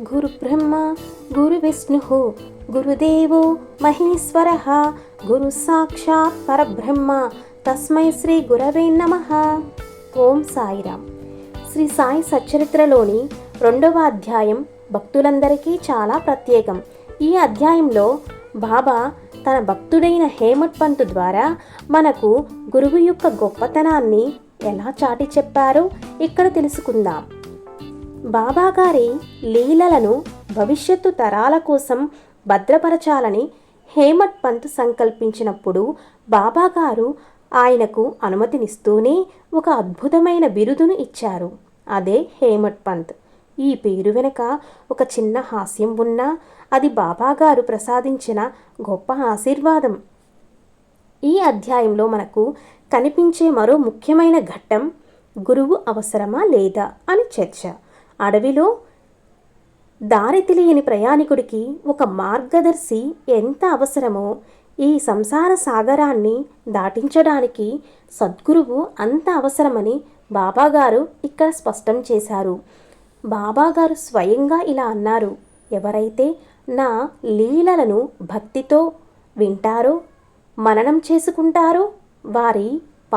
గురుబ్రహ్మ గురువిష్ణుః గురుదేవో మహేశ్వరః గురు సాక్షాత్ పరబ్రహ్మ తస్మై శ్రీ గురవే నమః. ఓం సాయిరామ్. శ్రీ సాయి సచ్చరిత్రలోని 2వ అధ్యాయం భక్తులందరికీ చాలా ప్రత్యేకం. ఈ అధ్యాయంలో బాబా తన భక్తుడైన హేమట్ పంత్ ద్వారా మనకు గురువు యొక్క గొప్పతనాన్ని ఎలా చాటి చెప్పారో ఇక్కడ తెలుసుకుందాం. బాబా గారి లీలలను భవిష్యత్తు తరాల కోసం భద్రపరచాలని హేమట్ పంత్ సంకల్పించినప్పుడు బాబా గారు ఆయనకు అనుమతినిస్తూనే ఒక అద్భుతమైన బిరుదును ఇచ్చారు. అదే హేమట్ పంత్. ఈ పేరు వెనుక ఒక చిన్న హాస్యం ఉన్నా అది బాబా గారు ప్రసాదించిన గొప్ప ఆశీర్వాదం. ఈ అధ్యాయంలో మనకు కనిపించే మరో ముఖ్యమైన ఘట్టం గురువు అవసరమా లేదా అని చర్చ. అడవిలో దారి తెలియని ప్రయాణికుడికి ఒక మార్గదర్శి ఎంత అవసరమో ఈ సంసార సాగరాన్ని దాటించడానికి సద్గురువు అంత అవసరమని బాబాగారు ఇక్కడ స్పష్టం చేశారు. బాబాగారు స్వయంగా ఇలా అన్నారు, ఎవరైతే నా లీలలను భక్తితో వింటారో మననం చేసుకుంటారో వారి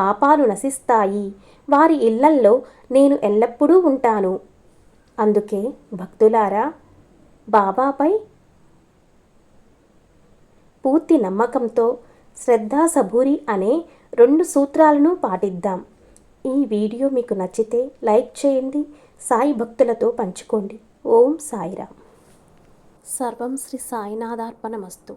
పాపాలు నశిస్తాయి, వారి ఇళ్లల్లో నేను ఎల్లప్పుడూ ఉంటాను. అందుకే భక్తులారా, బాబాపై పూర్తి నమ్మకంతో శ్రద్ధాసబూరి అనే 2 సూత్రాలను పాటిద్దాం. ఈ వీడియో మీకు నచ్చితే లైక్ చేయండి, సాయి భక్తులతో పంచుకోండి. ఓం సాయిరామ్. సర్వం శ్రీ సాయినాథార్పణమస్తు.